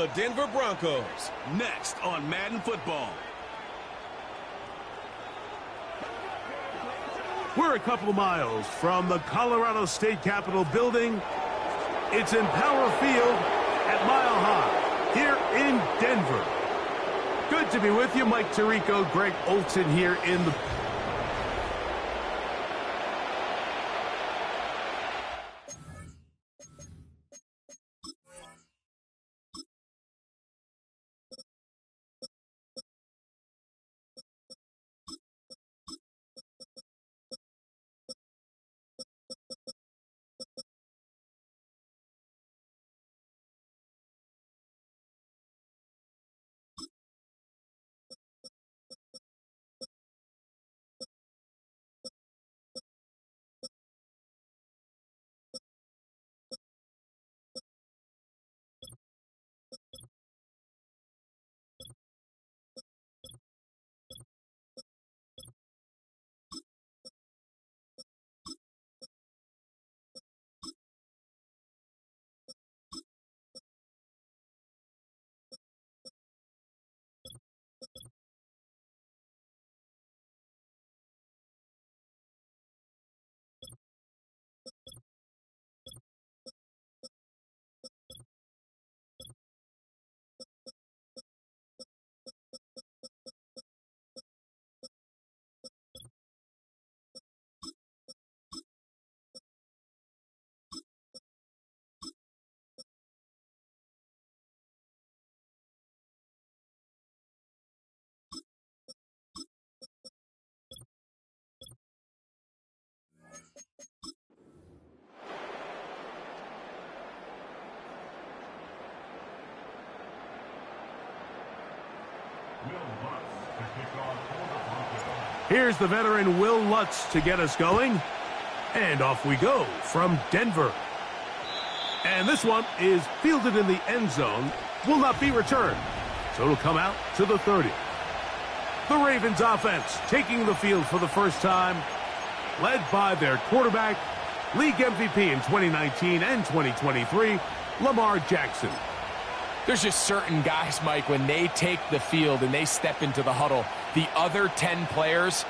the Denver Broncos. Next on Madden Football. We're a couple of miles from the Colorado State Capitol building. It's in Power Field at Mile High here in Denver. Good to be with you. Mike Tirico, Greg Olson here in the... Here's the veteran Will Lutz to get us going. And off we go from Denver. And this one is fielded in the end zone. Will not be returned. So it'll come out to the 30. The Ravens offense taking the field for the first time, led by their quarterback, league MVP in 2019 and 2023, Lamar Jackson. There's just certain guys, Mike, when they take the field and they step into the huddle, the other 10 players,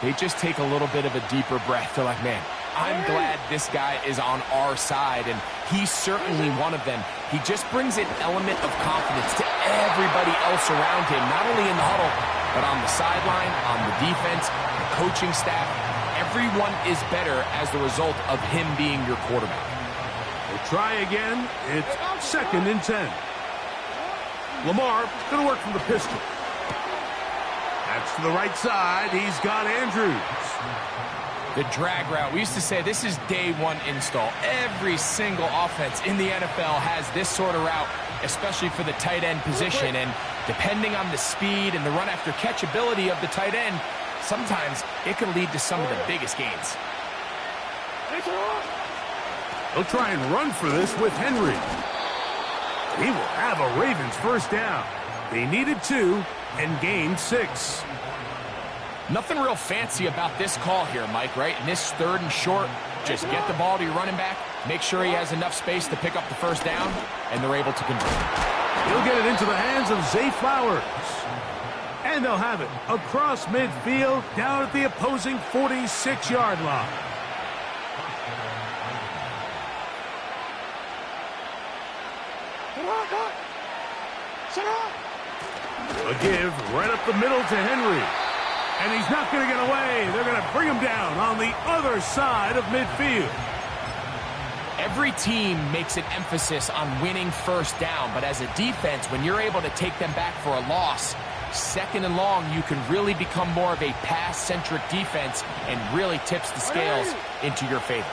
they just take a little bit of a deeper breath. They're like, man, I'm glad this guy is on our side, and he's certainly one of them. He just brings an element of confidence to everybody else around him, not only in the huddle, but on the sideline, on the defense, the coaching staff. Everyone is better as the result of him being your quarterback. We'll try again. It's 2nd and 10. Lamar going to work from the pistol. That's to the right side. He's got Andrews. The drag route. We used to say this is day one install. Every single offense in the NFL has this sort of route, especially for the tight end position. And depending on the speed and the run after catch ability of the tight end, sometimes it can lead to some of the biggest gains. They'll try and run for this with Henry. He will have a Ravens first down. They needed 2 and gained 6. Nothing real fancy about this call here, Mike, right? In this 3rd and short, just get the ball to your running back, make sure he has enough space to pick up the first down, and they're able to convert. He'll get it into the hands of Zay Flowers. And they'll have it across midfield down at the opposing 46-yard line. A give right up the middle to Henry. And he's not going to get away. They're going to bring him down on the other side of midfield. Every team makes an emphasis on winning first down, but as a defense, when you're able to take them back for a loss, 2nd and long, you can really become more of a pass-centric defense and really tips the scales into your favor.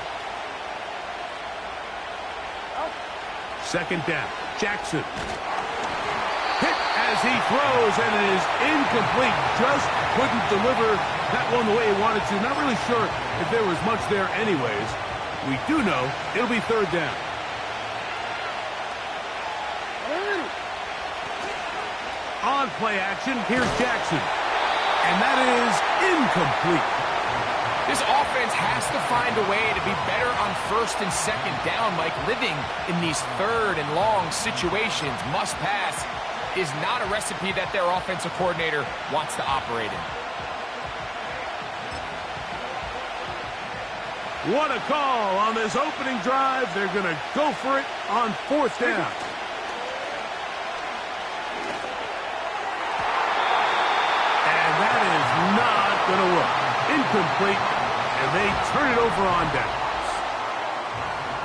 2nd down. Jackson. Hit as he throws, and it is incomplete. Just couldn't deliver that one the way he wanted to. Not really sure if there was much there anyways. We do know it'll be 3rd down. On play action, here's Jackson. And that is incomplete. This offense has to find a way to be better on first and second down, Mike. Living in these third and long situations, must pass, is not a recipe that their offensive coordinator wants to operate in. What a call on this opening drive. They're going to go for it on fourth down. And that is not going to work. Incomplete, and they turn it over on downs.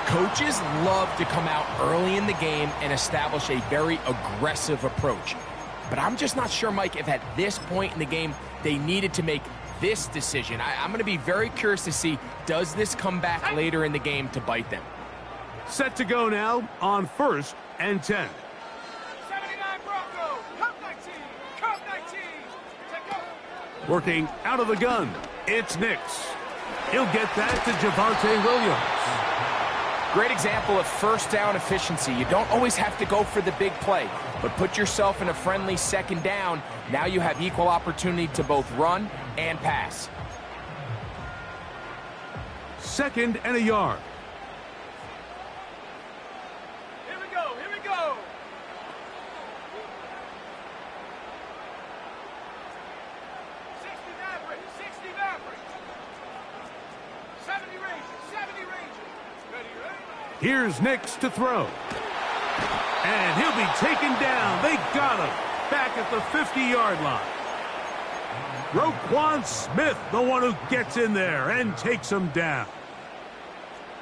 Coaches love to come out early in the game and establish a very aggressive approach. But I'm just not sure, Mike, if at this point in the game they needed to make this decision. I'm going to be very curious to see, does this come back later in the game to bite them? Set to go now on 1st and 10. 79 Bronco, Cup 19, Cup 19, take go. Working out of the gun, it's Nix. He'll get that to Javonte Williams. Great example of first down efficiency. You don't always have to go for the big play, but put yourself in a friendly second down. Now you have equal opportunity to both run and pass. 2nd and a yard. Here we go, here we go. 60 Maverick, 60 Maverick. 70 Rangers, 70 Rangers. Ready, ready? Here's Nix to throw. And he'll be taken down. They got him back at the 50-yard line. Roquan Smith, the one who gets in there and takes him down.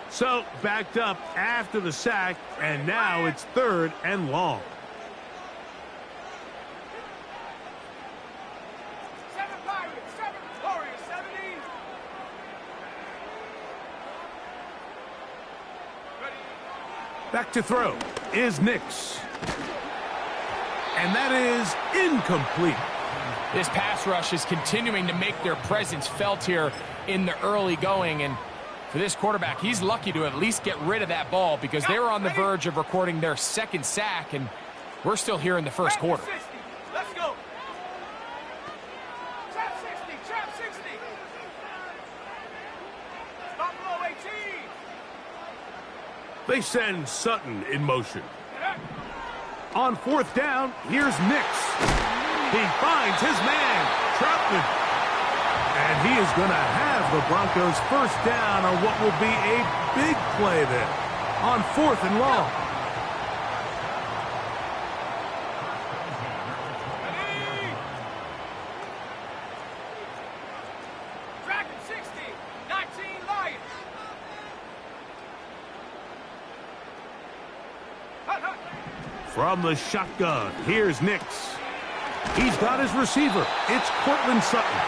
So backed up after the sack, and now it's 3rd and long. 7 Pirates, 7 Warriors, 70. Ready? Back to throw is Nix. And that is incomplete. This pass rush is continuing to make their presence felt here in the early going. And for this quarterback, he's lucky to at least get rid of that ball because they were on the verge of recording their 2nd sack, and we're still here in the first quarter. 60. Let's go. Trap 60, trap 60. Buffalo 18. They send Sutton in motion. On 4th down, here's Nix. He finds his man, Troutman. And he is going to have the Broncos first down on what will be a big play there on 4th and long. Ready? Dragon 60, 19 Lions. Hut, hut. From the shotgun, here's Nix. He's got his receiver. It's Cortland Sutton.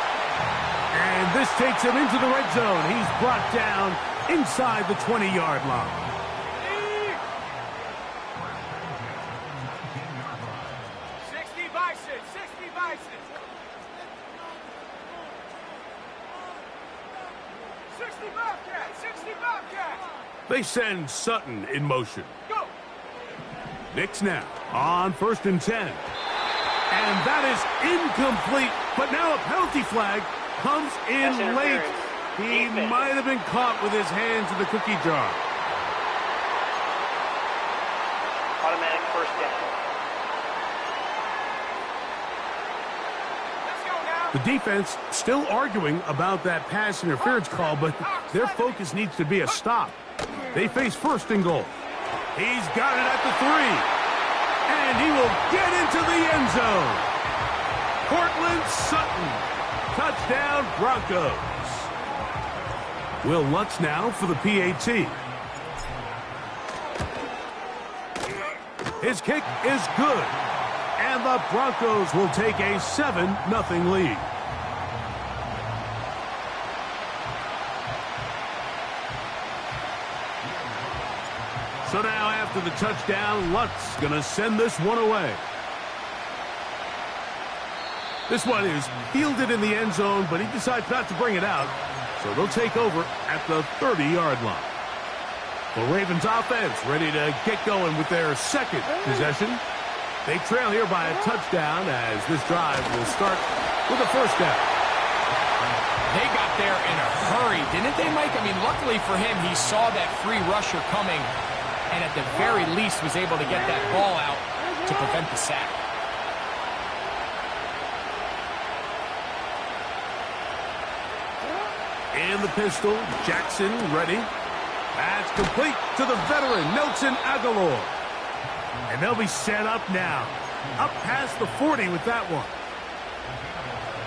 And this takes him into the red zone. He's brought down inside the 20-yard line. 60 Bison, 60 Bison. 60 Bobcat, 60 Bobcat. They send Sutton in motion. Go. Nix now on 1st and 10. And that is incomplete. But now a penalty flag comes in late. He might have been caught with his hands in the cookie jar. Automatic first down. Let's go now. The defense still arguing about that pass interference call, but their focus needs to be a stop. They face 1st and goal. He's got it at the 3. And he will get into the end zone. Cortland Sutton. Touchdown, Broncos. Will Lutz now for the PAT. His kick is good. And the Broncos will take a 7-0 lead. So now after the touchdown, Lutz going to send this one away. This one is fielded in the end zone, but he decides not to bring it out. So they'll take over at the 30-yard line. The Ravens offense ready to get going with their 2nd possession. They trail here by a touchdown as this drive will start with a 1st down. They got there in a hurry, didn't they, Mike? I mean, luckily for him, he saw that free rusher coming and at the very least was able to get that ball out to prevent the sack. In the pistol, Jackson ready. That's complete to the veteran, Nelson Aguilar. And they'll be set up now. Up past the 40 with that one.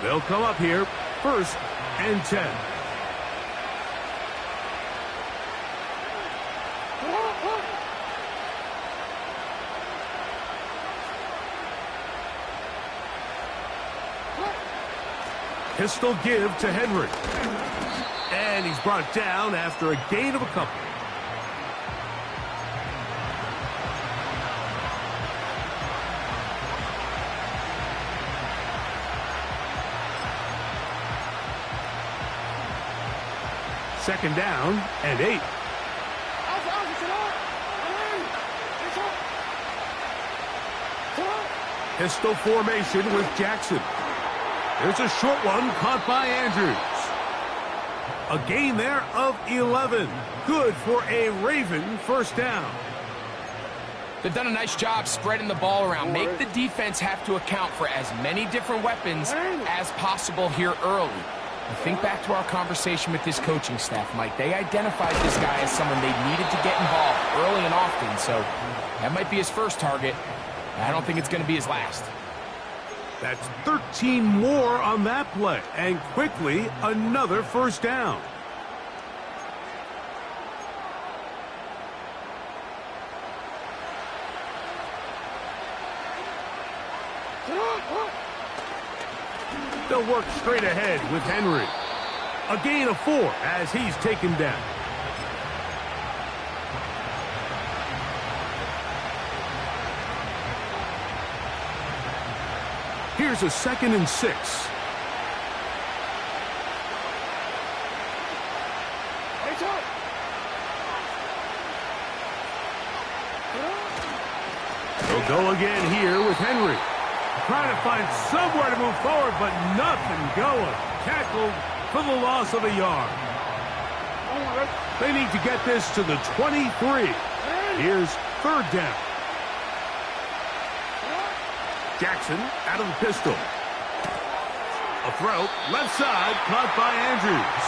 They'll come up here, 1st and 10. Pistol give to Henry. And he's brought down after a gain of a couple. Second down and 8. Pistol formation with Jackson. There's a short one caught by Andrews. A gain there of 11. Good for a Raven first down. They've done a nice job spreading the ball around. Make the defense have to account for as many different weapons as possible here early. And think back to our conversation with this coaching staff, Mike. They identified this guy as someone they needed to get involved early and often, so that might be his first target. I don't think it's going to be his last. That's 13 more on that play, and quickly another first down. They'll work straight ahead with Henry. A gain of 4 as he's taken down. Here's a 2nd and 6. They'll go again here with Henry. Trying to find somewhere to move forward, but nothing going. Tackled for the loss of a yard. They need to get this to the 23. Here's 3rd down. Jackson out of the pistol. A throw, left side, caught by Andrews.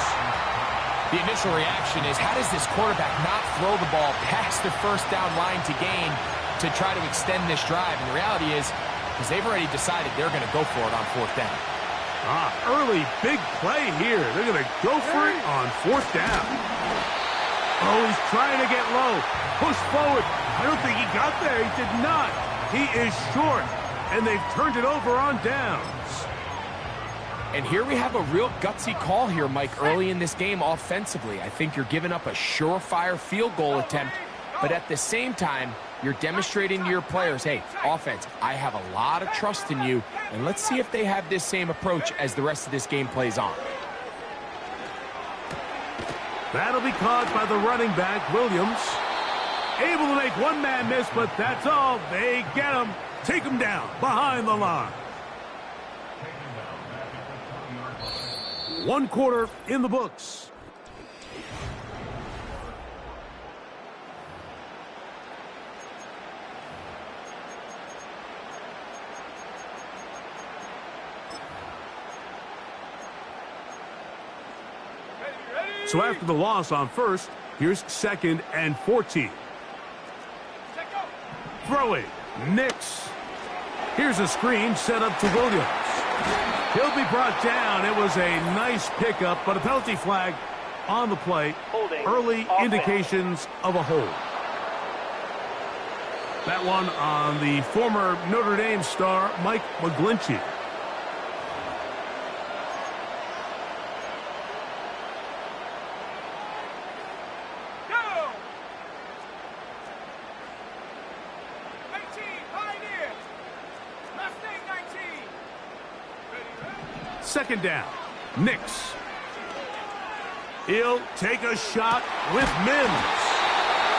The initial reaction is, how does this quarterback not throw the ball past the first down line to gain to try to extend this drive? And the reality is, because they've already decided they're going to go for it on 4th down. Early big play here. They're going to go for it on 4th down. Oh, he's trying to get low. Push forward. I don't think he got there. He did not. He is short. And they've turned it over on downs. And here we have a real gutsy call here, Mike, early in this game offensively. I think you're giving up a surefire field goal attempt, but at the same time, you're demonstrating to your players, hey, offense, I have a lot of trust in you, and let's see if they have this same approach as the rest of this game plays on. That'll be caught by the running back, Williams. Able to make one man miss, but that's all. They get him. Take him down behind the line. 1 quarter in the books. So after the loss on 1st, here's 2nd and 14. Throwing. Nix. Here's a screen set up to Williams. He'll be brought down. It was a nice pickup, but a penalty flag on the play. Holding. Early Offense. indications of a hold. That one on the former Notre Dame star, Mike McGlinchey. Second down. Nix. He'll take a shot with Mims.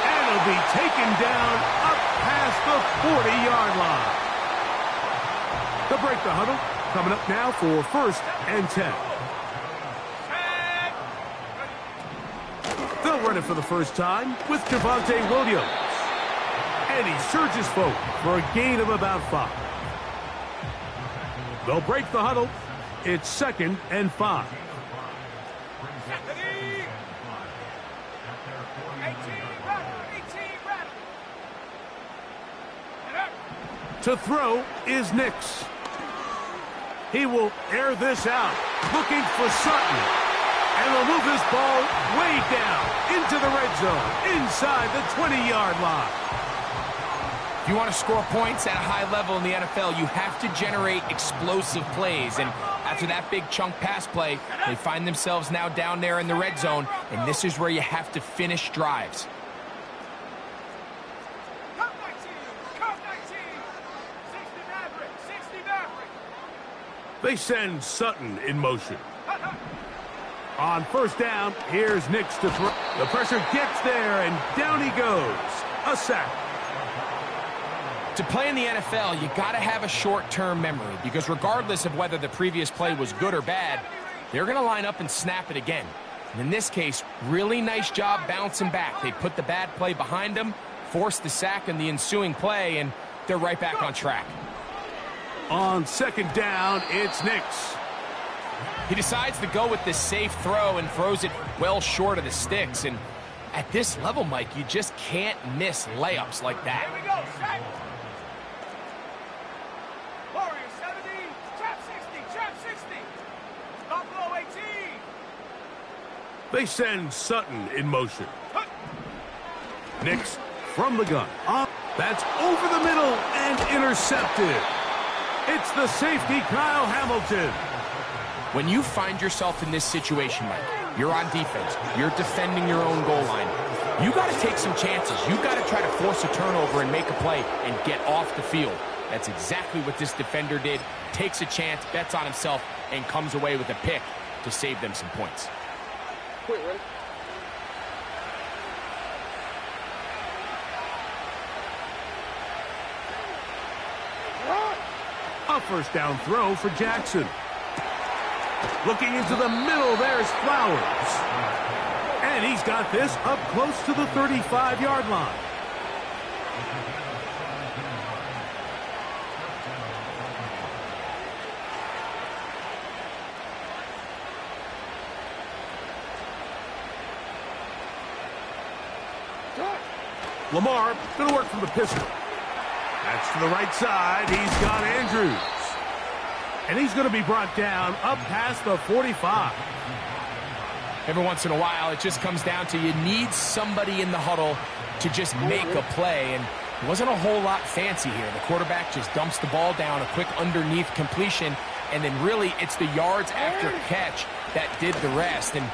And it'll be taken down up past the 40-yard line. They'll break the huddle. Coming up now for 1st and 10. They'll run it for the first time with Javonte Williams. And he surges forward for a gain of about 5. They'll break the huddle. It's 2nd and 5. 18 rattle. To throw is Nix. He will air this out, looking for Sutton. And they'll move this ball way down into the red zone, inside the 20-yard line. If you want to score points at a high level in the NFL, you have to generate explosive plays. And after that big chunk pass play, they find themselves now down there in the red zone, and this is where you have to finish drives. Cup 19. 60 Maverick. They send Sutton in motion. On first down, here's Nix to throw. The pressure gets there, and down he goes. A sack. To play in the NFL, you got to have a short-term memory, because regardless of whether the previous play was good or bad, they're going to line up and snap it again. And in this case, really nice job bouncing back. They put the bad play behind them, forced the sack in the ensuing play, and they're right back on track. On 2nd down, it's Nix. He decides to go with this safe throw and throws it well short of the sticks. And at this level, Mike, you just can't miss layups like that. Here we go, set. Warrior 70, trap 60. Buffalo 18. They send Sutton in motion. Nix from the gun. Up. That's over the middle and intercepted. It's the safety, Kyle Hamilton. When you find yourself in this situation, Mike, you're on defense, you're defending your own goal line, you got to take some chances. You got to try to force a turnover and make a play and get off the field. That's exactly what this defender did. Takes a chance, bets on himself, and comes away with a pick to save them some points. Wait, ready? A first down throw for Jackson. Looking into the middle, there's Flowers. And he's got this up close to the 35-yard line. Lamar going to work from the pistol. That's to the right side. He's got Andrews. And he's going to be brought down up past the 45. Every once in a while, it just comes down to you need somebody in the huddle to just make a play. And it wasn't a whole lot fancy here. The quarterback just dumps the ball down, a quick underneath completion, and then really it's the yards after catch that did the rest. And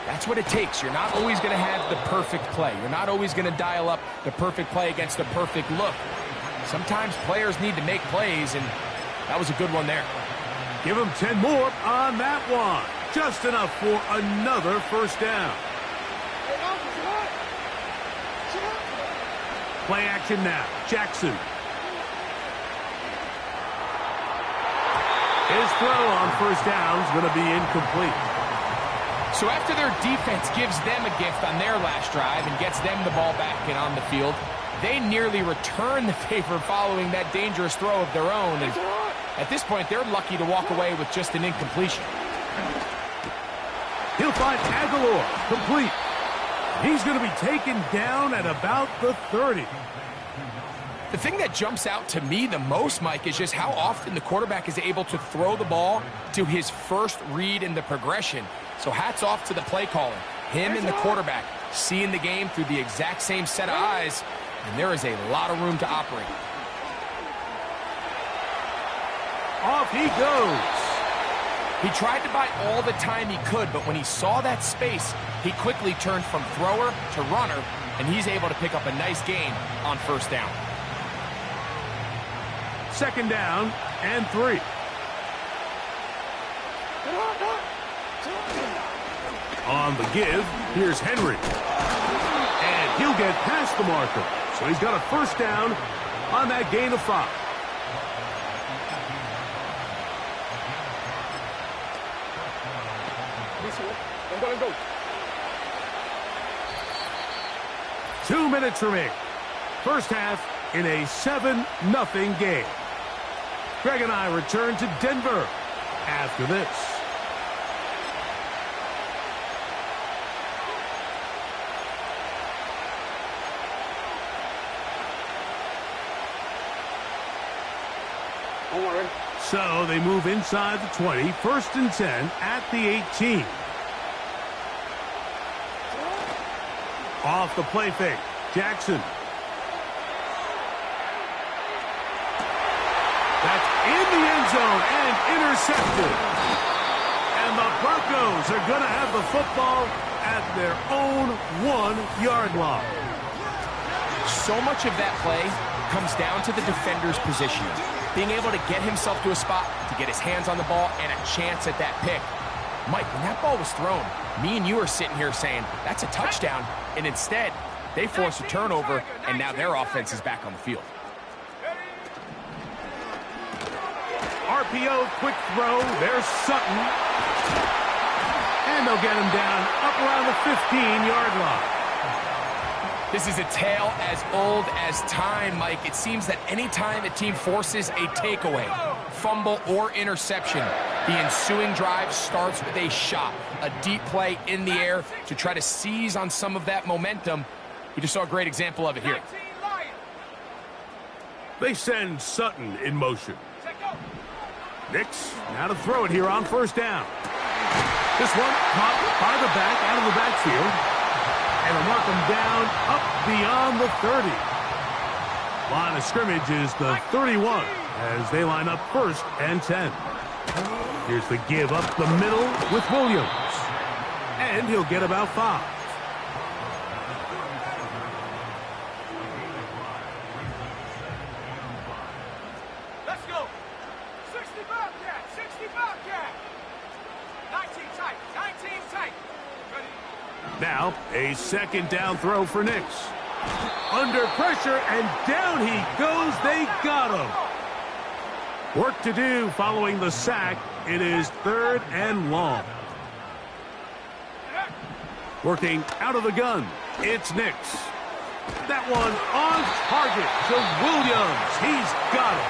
that's what it takes. You're not always going to have the perfect play. You're not always going to dial up the perfect play against the perfect look. Sometimes players need to make plays, and that was a good one there. Give him 10 more on that one. Just enough for another first down. Play action now. Jackson. His throw on first down is going to be incomplete. So after their defense gives them a gift on their last drive and gets them the ball back and on the field, they nearly return the favor following that dangerous throw of their own. And at this point, they're lucky to walk away with just an incompletion. He'll find Aguilar, complete. He's going to be taken down at about the 30. The thing that jumps out to me the most, Mike, is just how often the quarterback is able to throw the ball to his first read in the progression. So hats off to the play caller. Him and the quarterback seeing the game through the exact same set of eyes, and there is a lot of room to operate. Off he goes. He tried to buy all the time he could, but when he saw that space, he quickly turned from thrower to runner, and he's able to pick up a nice gain on first down. Second down and 3. On the give, here's Henry. And he'll get past the marker. So he's got a first down on that gain of 5. minutes remain. First half in a 7-0 game. Greg and I return to Denver after this. So they move inside the 20, 1st and 10 at the 18. Off the play fake, Jackson. That's in the end zone and intercepted. And the Broncos are going to have the football at their own 1-yard line. So much of that play comes down to the defender's position. Being able to get himself to a spot, to get his hands on the ball, and a chance at that pick. Mike, when that ball was thrown, me and you are sitting here saying, that's a touchdown. And instead, they force a turnover, and now their offense is back on the field. RPO, quick throw. There's Sutton. And they'll get him down up around the 15-yard line. This is a tale as old as time, Mike. It seems that any time a team forces a takeaway, fumble, or interception, the ensuing drive starts with a shot, a deep play in the air to try to seize on some of that momentum. We just saw a great example of it here. They send Sutton in motion. Nix now to throw it here on 1st down. This one caught by the back out of the backfield. And they'll mark them down up beyond the 30. Line of scrimmage is the 31 as they line up 1st and 10. Here's the give up the middle with Williams. And he'll get about 5. Let's go. 60 Bobcat, 60 Bobcat. 19 tight, 19 tight. Ready? Now, a 2nd down throw for Nix. Under pressure, and down he goes. They got him. Work to do following the sack. It is 3rd and long. Working out of the gun. It's Nix. That one on target to Williams. He's got it.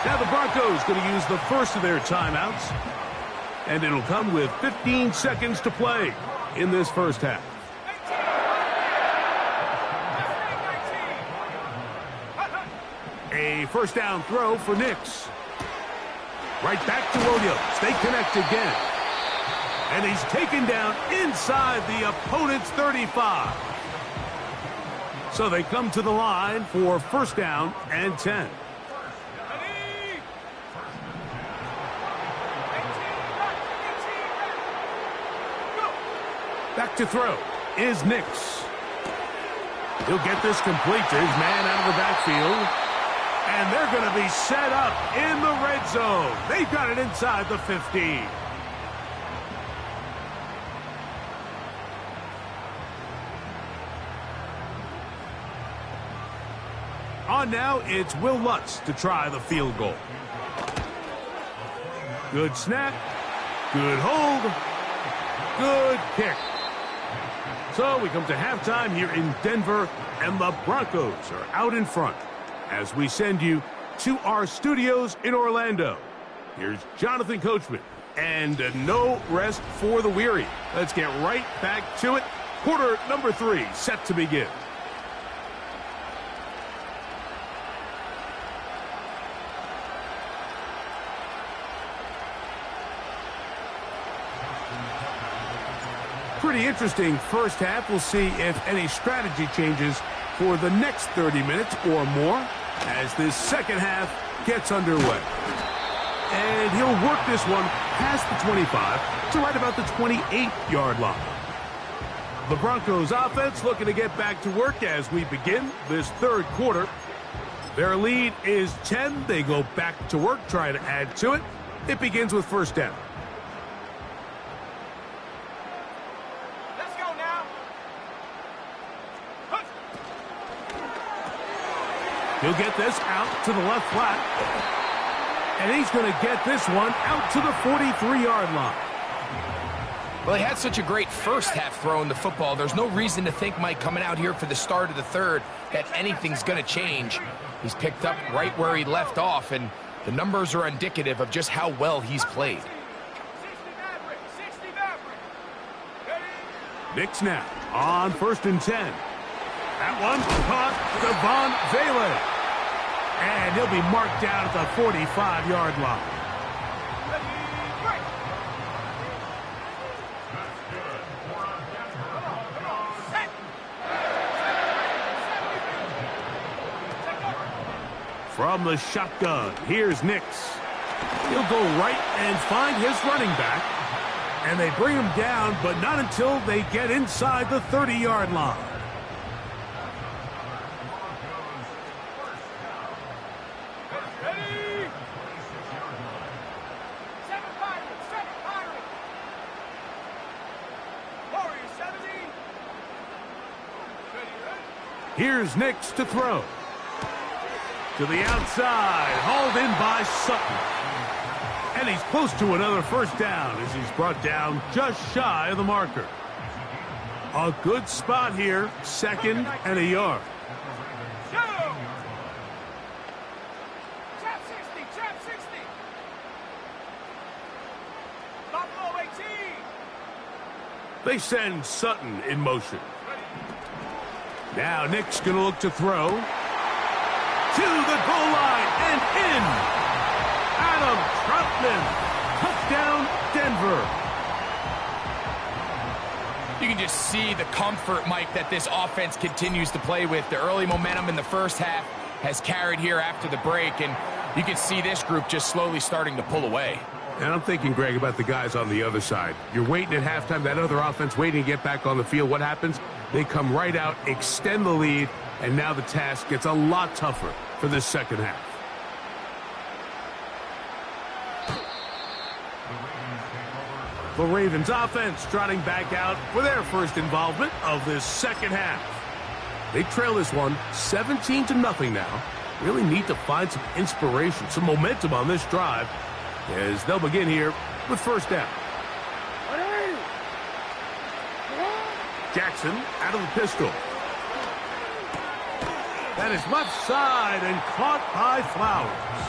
Now the Broncos going to use the first of their timeouts. And it'll come with 15 seconds to play in this first half. A 1st down throw for Nix. Right back to Williams. They connect again. And he's taken down inside the opponent's 35. So they come to the line for 1st down and 10. Back to throw is Nix. He'll get this complete to his man out of the backfield. And they're going to be set up in the red zone. They've got it inside the 15. On now, it's Will Lutz to try the field goal. Good snap. Good hold. Good kick. So we come to halftime here in Denver, and the Broncos are out in front as we send you to our studios in Orlando. Here's Jonathan Coachman, and no rest for the weary. Let's get right back to it. Quarter number 3 set to begin. Pretty interesting first half. We'll see if any strategy changes for the next 30 minutes or more as this second half gets underway. And he'll work this one past the 25 to right about the 28-yard line. The Broncos offense looking to get back to work as we begin this 3rd quarter. Their lead is 10. They go back to work, try to add to it. It begins with 1st down. He'll get this out to the left flat. And he's going to get this one out to the 43-yard line. Well, he had such a great first half throwing the football. There's no reason to think, Mike, coming out here for the start of the third, that anything's going to change. He's picked up right where he left off, and the numbers are indicative of just how well he's played. Knicks now on 1st and 10. That one caught Devon Vele. And he'll be marked down at the 45-yard line. From the shotgun, here's Nix. He'll go right and find his running back. And they bring him down, but not until they get inside the 30-yard line. Here's Nix to throw. To the outside, hauled in by Sutton. And he's close to another first down as he's brought down just shy of the marker. A good spot here, 2nd and a yard. Trap 60, trap 60. Buffalo 18. They send Sutton in motion. Now Nick's going to look to throw. To the goal line and in. Adam Troutman. Touchdown, Denver. You can just see the comfort, Mike, that this offense continues to play with. The early momentum in the first half has carried here after the break, and you can see this group just slowly starting to pull away. And I'm thinking, Greg, about the guys on the other side. You're waiting at halftime, that other offense waiting to get back on the field. What happens? They come right out, extend the lead, and now the task gets a lot tougher for this second half. The Ravens offense trotting back out for their first involvement of this second half. They trail this one 17-0 now. Really need to find some inspiration, some momentum on this drive as they'll begin here with first down. Jackson out of the pistol. That is left side and caught by Flowers.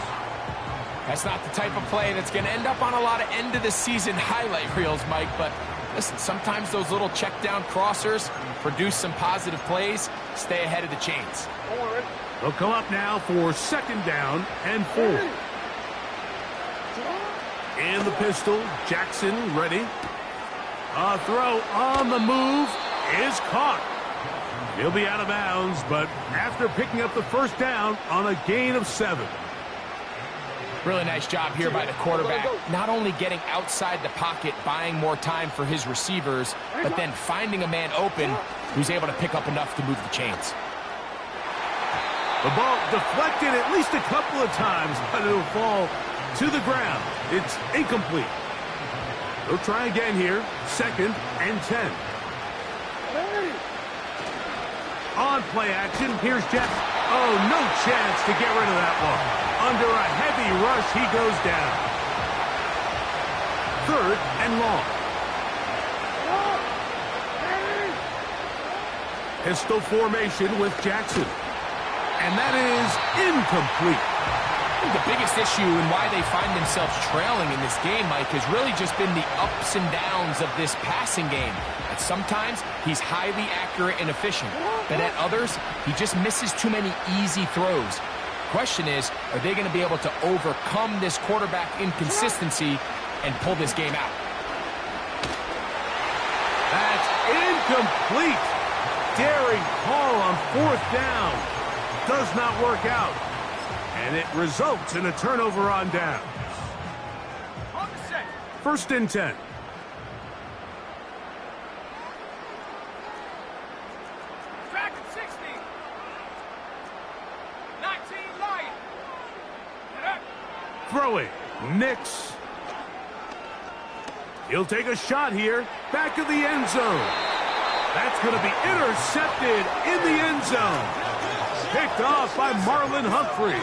That's not the type of play that's going to end up on a lot of end-of-the-season highlight reels, Mike, but listen, sometimes those little check-down crossers produce some positive plays. Stay ahead of the chains. They'll come up now for 2nd down and 4. In the pistol, Jackson ready. A throw on the move is caught. He'll be out of bounds, but after picking up the first down on a gain of 7. Really nice job here by the quarterback. Not only getting outside the pocket, buying more time for his receivers, but then finding a man open who's able to pick up enough to move the chains. The ball deflected at least a couple of times, but it'll fall to the ground. It's incomplete. They'll try again here. 2nd and 10. On play action, here's Jeff. Oh, no chance to get rid of that one. Under a heavy rush, he goes down. 3rd and long. Pistol formation with Jackson. And that is incomplete. I think the biggest issue and why they find themselves trailing in this game, Mike, has really just been the ups and downs of this passing game. And sometimes he's highly accurate and efficient, but at others, he just misses too many easy throws. Question is, are they going to be able to overcome this quarterback inconsistency and pull this game out? That's incomplete. Daring call on 4th down. Does not work out. And it results in a turnover on downs. 1st and 10. Track at 60. 19 light. Throwing. Nix. He'll take a shot here. Back of the end zone. That's going to be intercepted in the end zone. Picked off by Marlon Humphrey.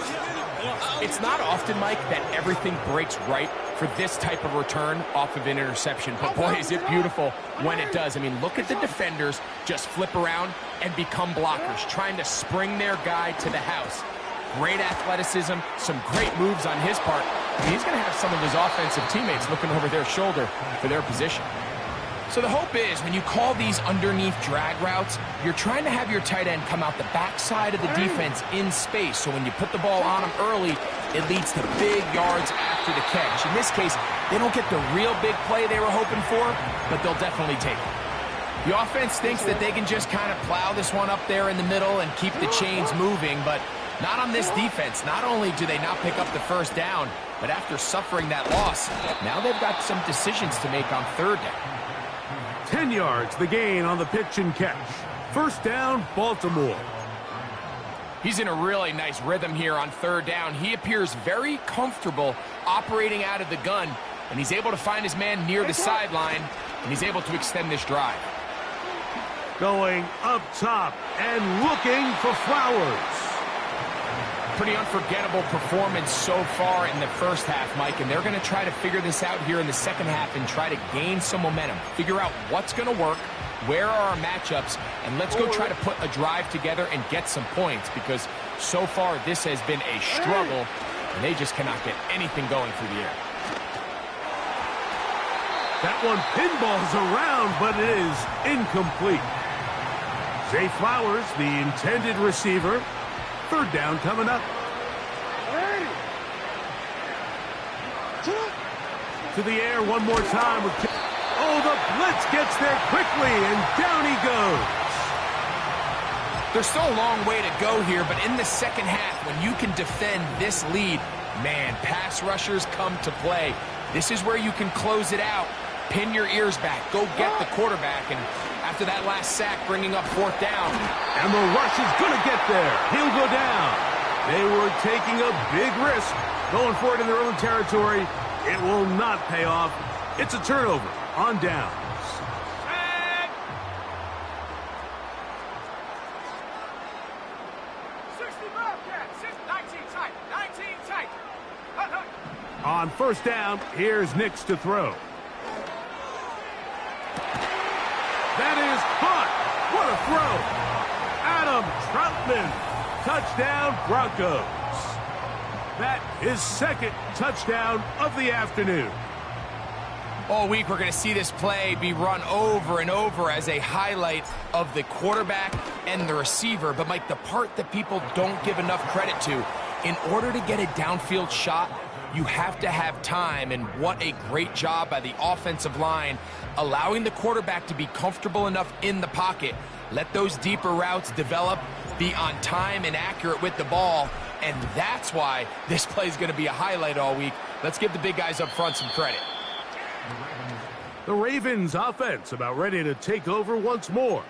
It's not often, Mike, that everything breaks right for this type of return off of an interception. But boy, is it beautiful when it does. I mean, look at the defenders just flip around and become blockers, trying to spring their guy to the house. Great athleticism, some great moves on his part. He's going to have some of his offensive teammates looking over their shoulder for their position. So the hope is when you call these underneath drag routes, you're trying to have your tight end come out the backside of the defense in space. So when you put the ball on him early, it leads to big yards after the catch. In this case, they don't get the real big play they were hoping for, but they'll definitely take it. The offense thinks that they can just kind of plow this one up there in the middle and keep the chains moving, but not on this defense. Not only do they not pick up the first down, but after suffering that loss, now they've got some decisions to make on third down. 10 yards, the gain on the pitch and catch. First down, Baltimore. He's in a really nice rhythm here on third down. He appears very comfortable operating out of the gun, and he's able to find his man near the sideline, and he's able to extend this drive. Going up top and looking for Flowers. Pretty unforgettable performance so far in the first half, Mike, and they're going to try to figure this out here in the second half and try to gain some momentum, figure out what's going to work, where are our matchups, and let's go try to put a drive together and get some points, because so far this has been a struggle, and they just cannot get anything going through the air. That one pinballs around, but it is incomplete. Zay Flowers, the intended receiver. Third down coming up. To the air one more time. Oh, the blitz gets there quickly, and down he goes. There's still a long way to go here, but in the second half, when you can defend this lead, man, pass rushers come to play. This is where you can close it out. Pin your ears back. Go get the quarterback, and after that last sack, bringing up fourth down. And the rush is going to get there. He'll go down. They were taking a big risk, going for it in their own territory. It will not pay off. It's a turnover on downs. And 60 Bobcats, 19 tight, 19 tight. Hut, hut. On first down, here's Nix to throw. That is caught. What a throw. Adam Troutman. Touchdown, Broncos. That is second touchdown of the afternoon. All week, we're going to see this play be run over and over as a highlight of the quarterback and the receiver. But, Mike, the part that people don't give enough credit to, in order to get a downfield shot, you have to have time, and what a great job by the offensive line, allowing the quarterback to be comfortable enough in the pocket, let those deeper routes develop, be on time and accurate with the ball, and that's why this play is going to be a highlight all week. Let's give the big guys up front some credit. The Ravens offense about ready to take over once more.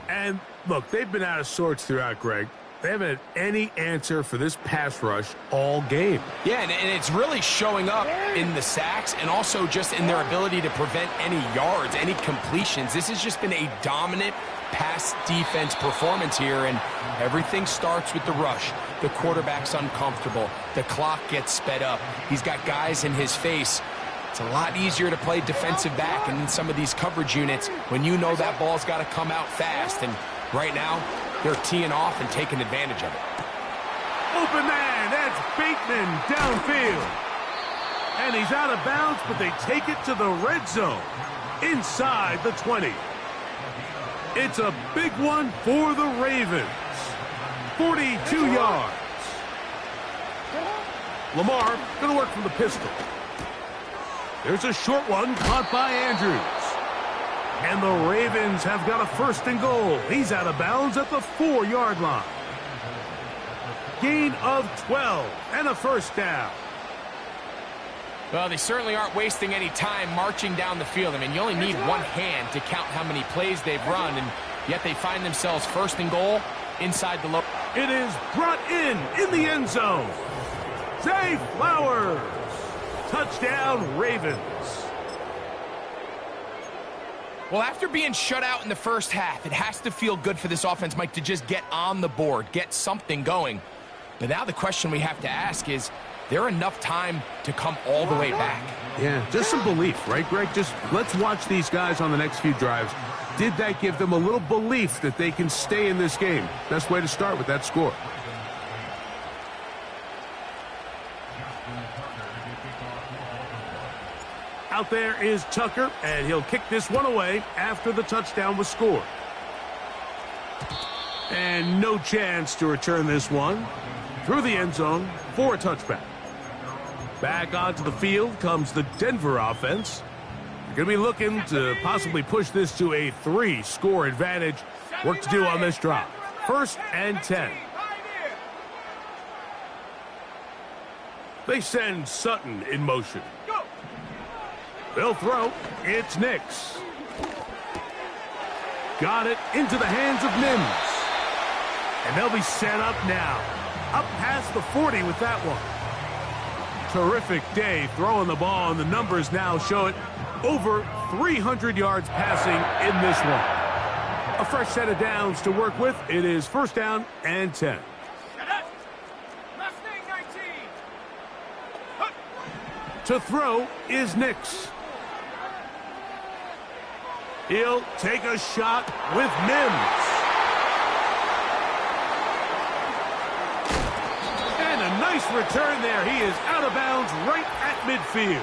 And, look, they've been out of sorts throughout, Greg. They haven't had any answer for this pass rush all game. Yeah, and it's really showing up in the sacks and also just in their ability to prevent any yards, any completions. This has just been a dominant pass defense performance here, and everything starts with the rush. The quarterback's uncomfortable. The clock gets sped up. He's got guys in his face. It's a lot easier to play defensive back and in some of these coverage units when you know that ball's got to come out fast, and right now, they're teeing off and taking advantage of it. Open man, that's Bateman downfield. And he's out of bounds, but they take it to the red zone. Inside the 20. It's a big one for the Ravens. 42 yards. Lamar going to work from the pistol. There's a short one caught by Andrews. And the Ravens have got a first and goal. He's out of bounds at the 4-yard line. Gain of 12 and a first down. Well, they certainly aren't wasting any time marching down the field. I mean, you only need one hand to count how many plays they've run, and yet they find themselves first and goal inside the low. It is brought in the end zone. Zay Flowers. Touchdown, Ravens. Well, after being shut out in the first half, it has to feel good for this offense, Mike, to just get on the board, get something going. But now the question we have to ask is, they're enough time to come all the way back. Yeah, just some belief, right, Greg? Just let's watch these guys on the next few drives. Did that give them a little belief that they can stay in this game? Best way to start with that score. Out there is Tucker, and he'll kick this one away after the touchdown was scored. And no chance to return this one through the end zone for a touchback. Back onto the field comes the Denver offense. They're going to be looking to possibly push this to a 3-score advantage. Work to do on this drive. 1st and 10. They send Sutton in motion. They'll throw. It's Nix. Got it into the hands of Mims. And they'll be set up now. Up past the 40 with that one. Terrific day throwing the ball, and the numbers now show it. Over 300 yards passing in this one. A fresh set of downs to work with. It is 1st down and 10. To throw is Nix. He'll take a shot with Mims. And a nice return there. He is out of bounds right at midfield.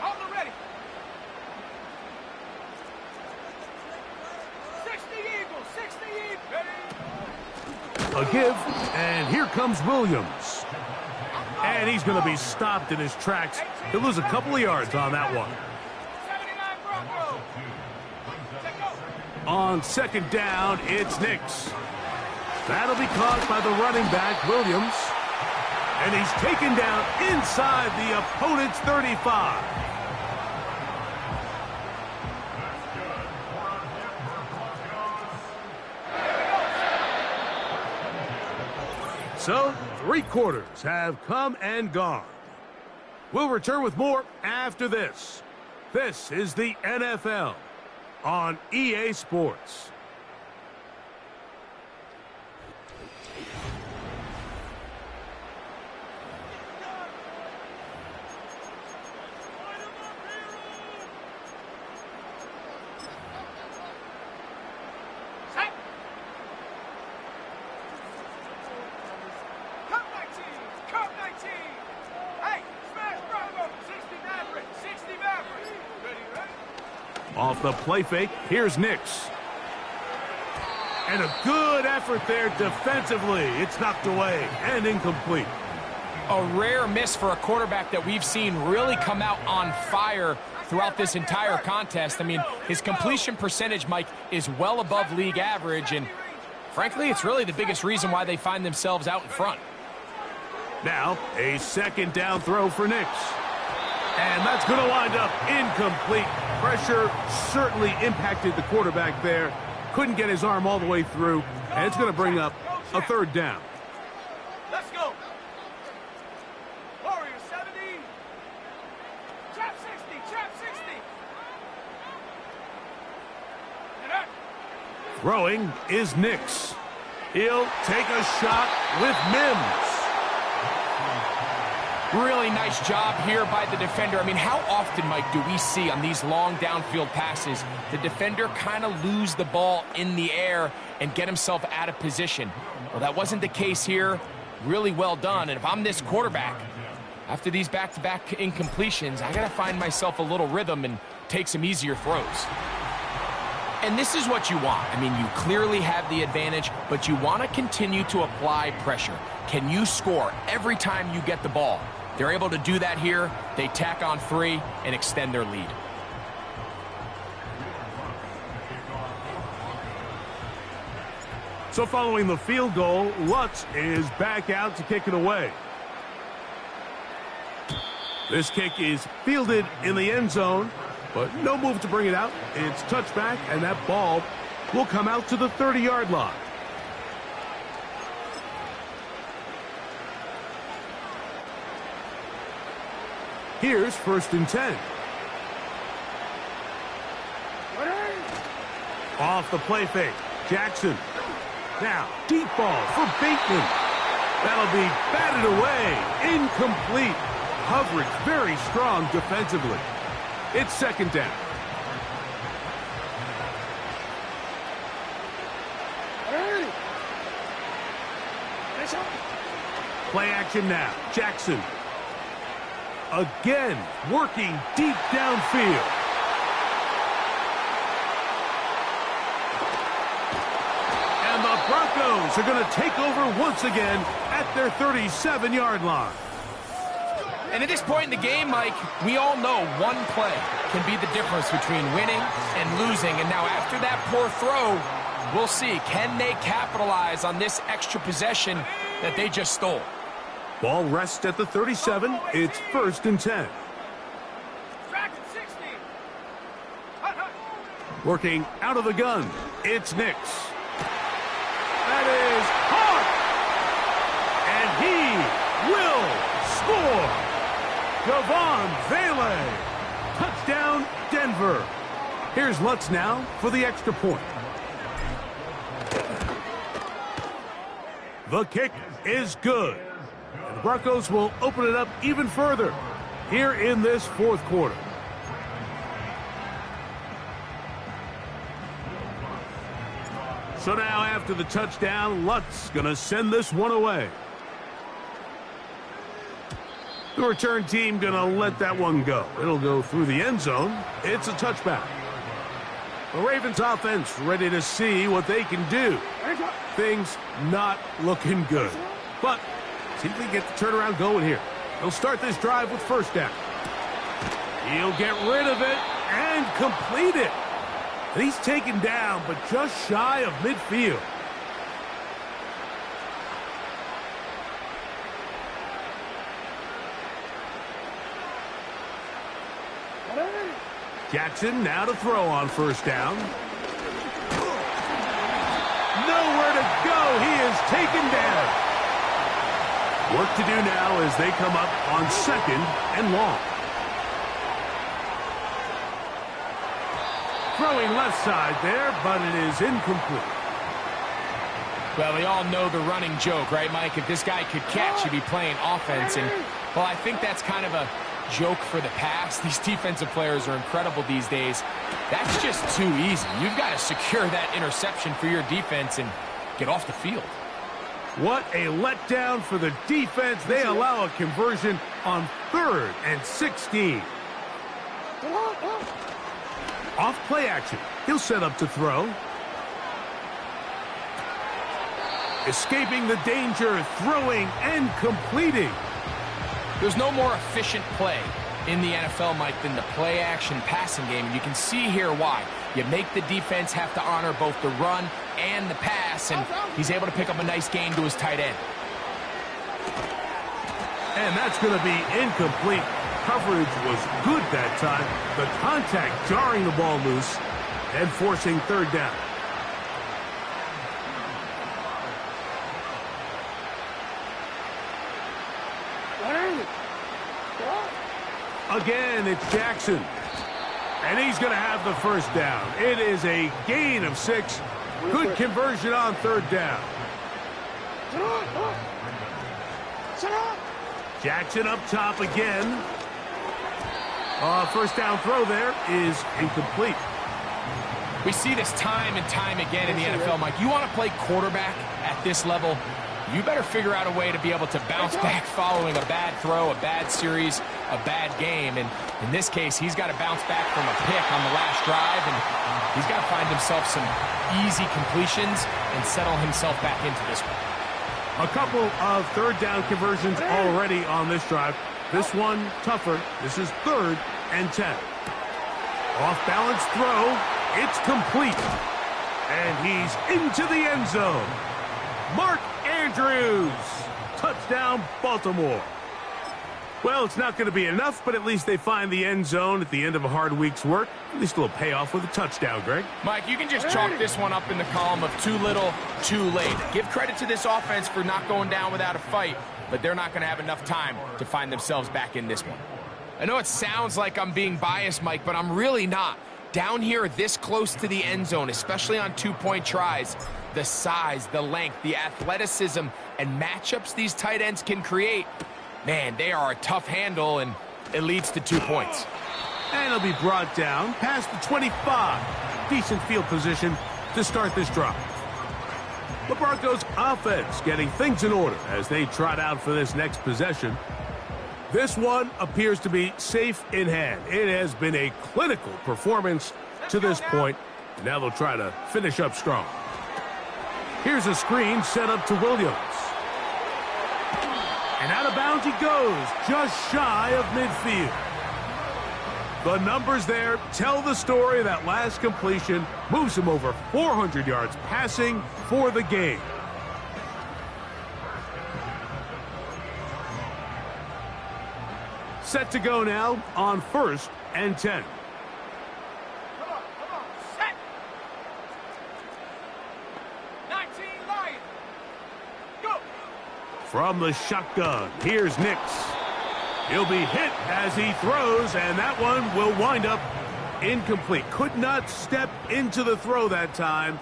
On the ready. 60 Eagles, 60 Eagles. A give, and here comes Williams. And he's going to be stopped in his tracks. He'll lose a couple of yards on that one. 79 Broncos. On 2nd down, it's Nix. That'll be caught by the running back, Williams. And he's taken down inside the opponent's 35. So, 3 quarters have come and gone. We'll return with more after this. This is the NFL on EA Sports. Off the play fake, here's Nix. And a good effort there defensively. It's knocked away and incomplete. A rare miss for a quarterback that we've seen really come out on fire throughout this entire contest. I mean, his completion percentage, Mike, is well above league average, and frankly, it's really the biggest reason why they find themselves out in front. Now, a 2nd down throw for Nix. And that's going to wind up incomplete. Pressure certainly impacted the quarterback there. Couldn't get his arm all the way through. And it's going to bring up a 3rd down. Let's go. Warrior 70. Trap 60. Trap 60. Throwing is Nix. He'll take a shot with Mims. Really nice job here by the defender. I mean, how often, Mike, do we see on these long downfield passes the defender kind of lose the ball in the air and get himself out of position? Well, that wasn't the case here. Really well done. And if I'm this quarterback, after these back-to-back incompletions, I got to find myself a little rhythm and take some easier throws. And this is what you want. I mean, you clearly have the advantage, but you want to continue to apply pressure. Can you score every time you get the ball? They're able to do that here. They tack on 3 and extend their lead. So following the field goal, Lutz is back out to kick it away. This kick is fielded in the end zone, but no move to bring it out. It's touchback, and that ball will come out to the 30-yard line. Here's 1st and 10. Off the play fake, Jackson Now, deep ball for Bateman. That'll be batted away. Incomplete. Coverage very strong defensively. It's second down. Play action now. Jackson. Again, working deep downfield. And the Broncos are going to take over once again at their 37-yard line. And at this point in the game, Mike, we all know one play can be the difference between winning and losing. And now after that poor throw, we'll see, can they capitalize on this extra possession that they just stole? Ball rests at the 37. It's 1st and 10. Track 60. Working out of the gun. It's Nix. That is caught. And he will score. Javon Vele. Touchdown, Denver. Here's Lutz now for the extra point. The kick is good. And the Broncos will open it up even further here in this fourth quarter. So now after the touchdown, Lutz going to send this one away. The return team going to let that one go. It'll go through the end zone. It's a touchback. The Ravens offense ready to see what they can do. Things not looking good. But see if we can get the turnaround going here. They'll start this drive with first down. He'll get rid of it and complete it. And he's taken down, but just shy of midfield. Jackson now to throw on first down. Nowhere to go. He is taken down. Work to do now as they come up on 2nd and long. Throwing left side there, but it is incomplete. Well, we all know the running joke, right, Mike? If this guy could catch, he'd be playing offense. And, well, I think that's kind of a joke for the past. These defensive players are incredible these days. That's just too easy. You've got to secure that interception for your defense and get off the field. What a letdown for the defense. They allow a conversion on 3rd and 16. Off play action. He'll set up to throw. Escaping the danger, throwing and completing. There's no more efficient play in the NFL, Mike, than the play-action passing game. And you can see here why. You make the defense have to honor both the run and the pass, and he's able to pick up a nice gain to his tight end. And that's going to be incomplete. Coverage was good that time. The contact jarring the ball loose and forcing 3rd down. Again, it's Jackson. And he's going to have the first down. It is a gain of 6. Good conversion on 3rd down. Jackson up top again. First down throw there is incomplete. We see this time and time again in the NFL, Mike. You want to play quarterback at this level, you better figure out a way to be able to bounce back following a bad throw, a bad series, a bad game. And in this case, he's got to bounce back from a pick on the last drive, and he's got to find himself some easy completions and settle himself back into this one. A couple of 3rd down conversions already on this drive. This one tougher. This is 3rd and 10. Off balance throw. It's complete. And he's into the end zone. Mark Andrews. Touchdown, Baltimore. Well, it's not going to be enough, but at least they find the end zone at the end of a hard week's work. At least a little payoff with a touchdown, Greg. Mike, you can just chalk this one up in the column of too little, too late. Give credit to this offense for not going down without a fight, but they're not going to have enough time to find themselves back in this one. I know it sounds like I'm being biased, Mike, but I'm really not. Down here this close to the end zone, especially on 2-point tries, the size, the length, the athleticism, and matchups these tight ends can create, man, they are a tough handle, and it leads to 2 points. And he'll be brought down past the 25. Decent field position to start this drive. The Broncos offense getting things in order as they trot out for this next possession. This one appears to be safe in hand. It has been a clinical performance to this point. Now they'll try to finish up strong. Here's a screen set up to Williams. And out of bounds he goes, just shy of midfield. The numbers there tell the story. That last completion moves him over 400 yards passing for the game. Set to go now on 1st and 10. Come on, set. 19 Lions. Go. From the shotgun, here's Nix. He'll be hit as he throws, and that one will wind up incomplete. Could not step into the throw that time.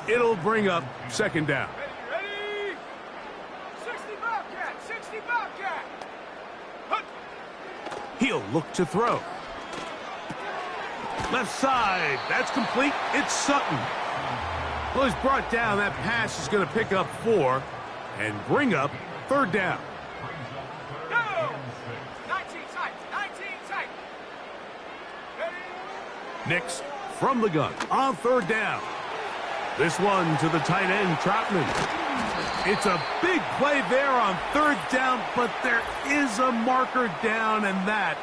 It'll bring up 2nd down. Ready? 60 Bobcat, 60 Bobcat. Hunt. He'll look to throw. Left side, that's complete. It's Sutton. Well, he's brought down. That pass is going to pick up 4 and bring up 3rd down. Go. 19 tight. Ready? Nix from the gun on 3rd down. This one to the tight end, Troutman. It's a big play there on 3rd down, but there is a marker down, and that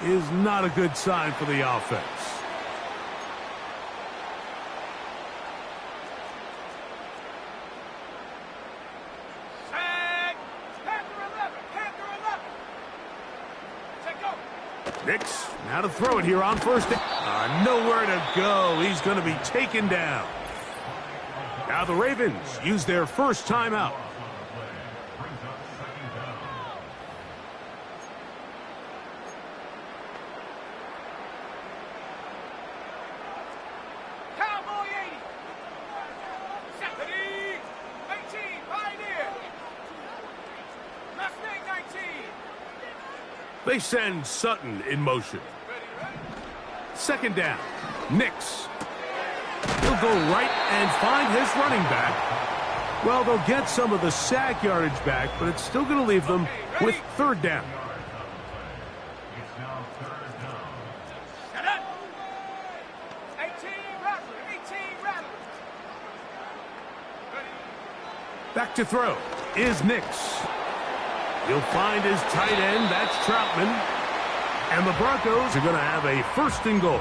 is not a good sign for the offense. Set. Panther 11. Set, go. Nix now to throw it here on 1st down. Nowhere to go. He's going to be taken down. Now the Ravens use their first timeout. Cowboy 80. Set. Ready? 19, Pioneer. Mustang 19. They send Sutton in motion. 2nd down. Nix. He'll go right and find his running back. Well, they'll get some of the sack yardage back, but it's still going to leave them with 3rd down. Set up. 18 Rattler. Ready? Back to throw is Nix. He'll find his tight end. That's Troutman. And the Broncos are going to have a 1st and goal.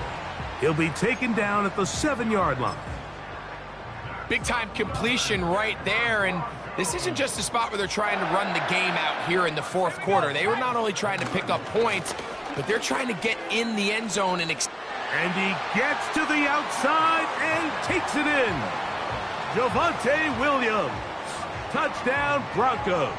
He'll be taken down at the 7-yard line. Big-time completion right there, and this isn't just a spot where they're trying to run the game out here in the 4th quarter. They were not only trying to pick up points, but they're trying to get in the end zone and he gets to the outside and takes it in. Javonte Williams. Touchdown, Broncos.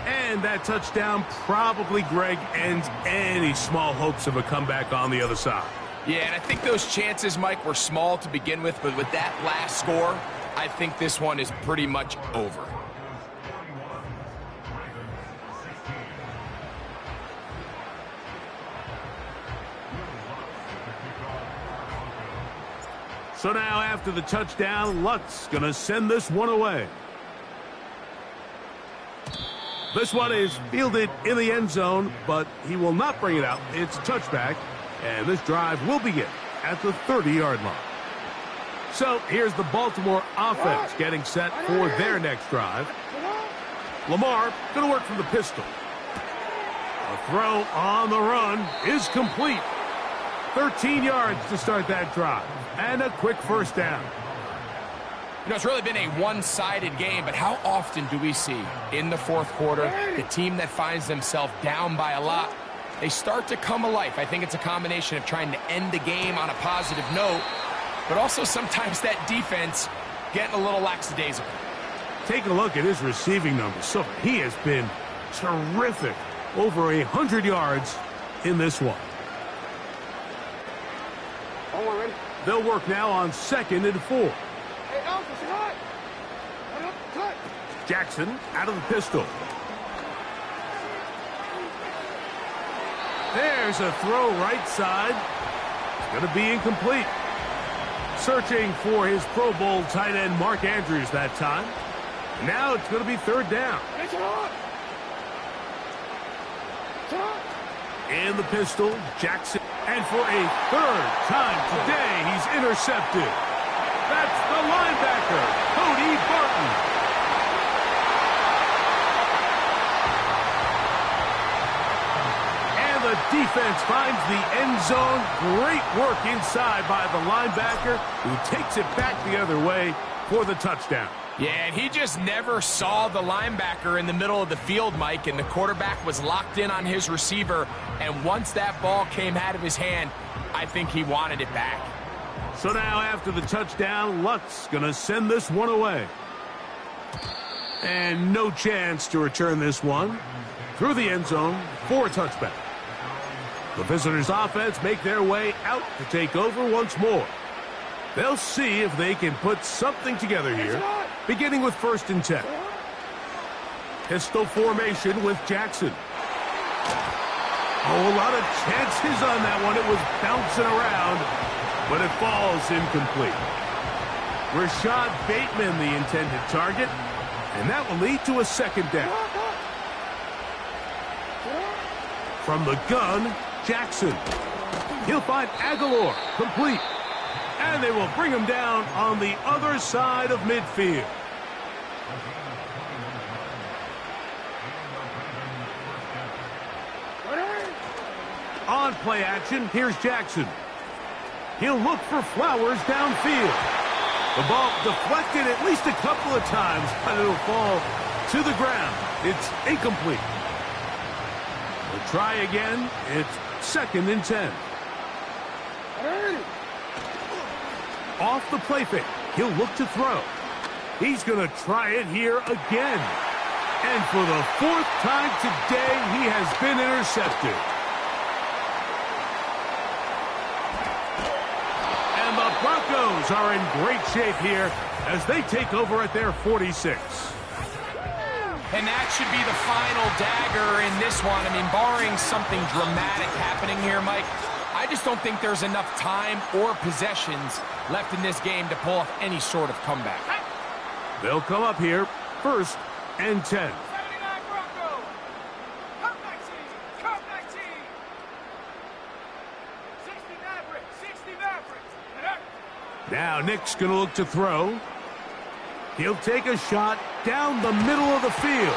And that touchdown probably, Greg, ends any small hopes of a comeback on the other side. Yeah, and I think those chances, Mike, were small to begin with, but with that last score, I think this one is pretty much over. So now after the touchdown, Lutz going to send this one away. This one is fielded in the end zone, but he will not bring it out. It's a touchback, and this drive will begin at the 30-yard line. So here's the Baltimore offense getting set for their next drive. Lamar going to work from the pistol. A throw on the run is complete. 13 yards to start that drive, and a quick 1st down. You know, it's really been a one-sided game, but how often do we see in the 4th quarter the team that finds themselves down by a lot, they start to come alive? I think it's a combination of trying to end the game on a positive note, but also sometimes that defense getting a little lackadaisical. Take a look at his receiving numbers. So he has been terrific. Over 100 yards in this one. They'll work now on 2nd and 4. Hey, Jackson out of the pistol. There's a throw right side. It's going to be incomplete. Searching for his Pro Bowl tight end Mark Andrews that time. Now it's going to be third down. In the pistol, Jackson. And for a third time today, he's intercepted. That's the linebacker, Cody Barton. And the defense finds the end zone. Great work inside by the linebacker, who takes it back the other way for the touchdown. Yeah, and he just never saw the linebacker in the middle of the field, Mike, and the quarterback was locked in on his receiver, and once that ball came out of his hand, I think he wanted it back. So now after the touchdown, Lutz going to send this one away. And no chance to return this one through the end zone for a touchback. The visitors' offense make their way out to take over once more. They'll see if they can put something together here, beginning with 1st and 10. Pistol formation with Jackson. Oh, a lot of chances on that one. It was bouncing around, but it falls incomplete. Rashad Bateman, the intended target, and that will lead to a second down. From the gun, Jackson. He'll find Aguilar, complete. And they will bring him down on the other side of midfield. On play action, here's Jackson. He'll look for Flowers downfield. The ball deflected at least a couple of times, but it'll fall to the ground. It's incomplete. We'll try again. It's 2nd and 10. Off the play fake. He'll look to throw. He's going to try it here again. And for the 4th time today, he has been intercepted. And the Broncos are in great shape here as they take over at their 46. And that should be the final dagger in this one. I mean, barring something dramatic happening here, Mike, I just don't think there's enough time or possessions left in this game to pull off any sort of comeback. They'll come up here, 1st and 10. 79 Broncos. Cup 19. Cup 19. 60 Mavericks. 60 Mavericks. Now Nick's going to look to throw. He'll take a shot down the middle of the field.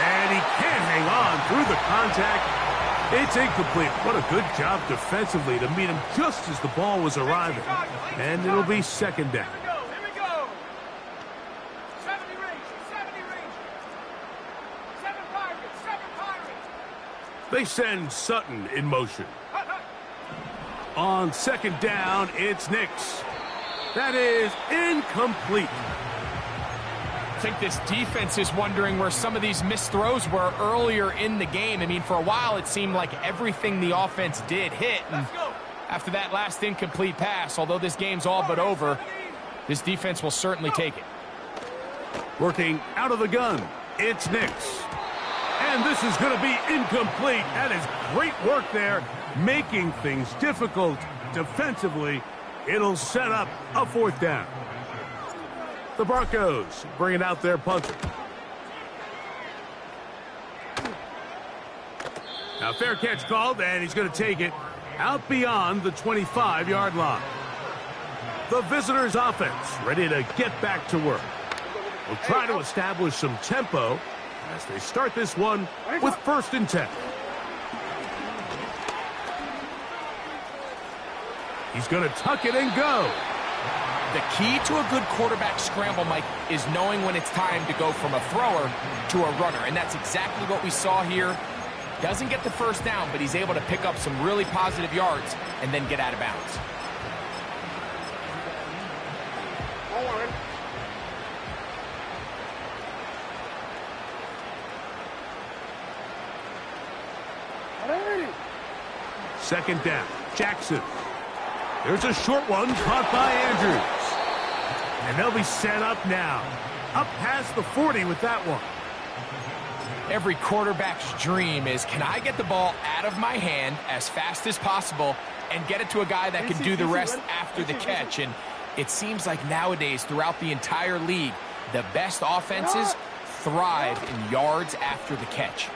And he can't hang on through the contact. It's incomplete. What a good job defensively to meet him just as the ball was arriving. And it'll be 2nd down. Here we go. 70 range. 70 range. 7 Pirates. 7 Pirates. They send Sutton in motion. On 2nd down, it's Nix. That is incomplete. I think this defense is wondering where some of these missed throws were earlier in the game. I mean, for a while, it seemed like everything the offense did hit. And after that last incomplete pass, although this game's all but over, this defense will certainly take it. Working out of the gun, it's Nix. And this is going to be incomplete. That is great work there, making things difficult defensively. It'll set up a 4th down. The Broncos bringing out their punter. Now fair catch called, and he's going to take it out beyond the 25-yard line. The visitors' offense ready to get back to work. Will try to establish some tempo as they start this one with 1st and 10. He's going to tuck it and go. The key to a good quarterback scramble, Mike, is knowing when it's time to go from a thrower to a runner. And that's exactly what we saw here. Doesn't get the 1st down, but he's able to pick up some really positive yards and then get out of bounds. Second down, Jackson. There's a short one caught by Andrews. And they'll be set up now. Up past the 40 with that one. Every quarterback's dream is, can I get the ball out of my hand as fast as possible and get it to a guy that can do the rest after the catch? And it seems like nowadays throughout the entire league, the best offenses thrive in yards after the catch.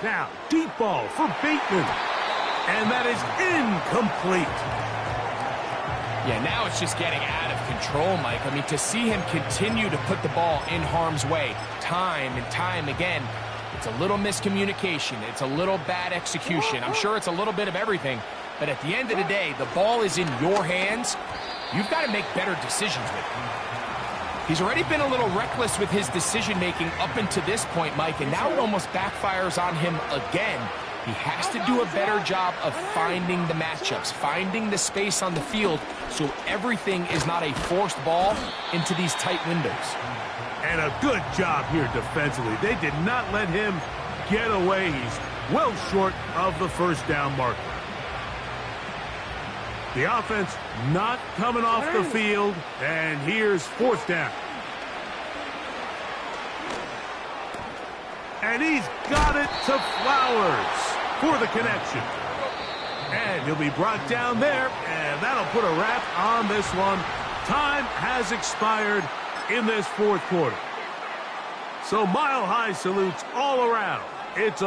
Now, deep ball for Bateman. And that is incomplete. Yeah, now it's just getting out of control, Mike. I mean, to see him continue to put the ball in harm's way time and time again, it's a little miscommunication. It's a little bad execution. I'm sure it's a little bit of everything. But at the end of the day, the ball is in your hands. You've got to make better decisions with it. He's already been a little reckless with his decision-making up until this point, Mike, and now it almost backfires on him again. He has to do a better job of finding the matchups, finding the space on the field so everything is not a forced ball into these tight windows. And a good job here defensively. They did not let him get away. He's well short of the first down marker. The offense not coming off the field, and here's fourth down. And he's got it to Flowers for the connection. And he'll be brought down there, and that'll put a wrap on this one. Time has expired in this fourth quarter. So mile-high salutes all around. It's a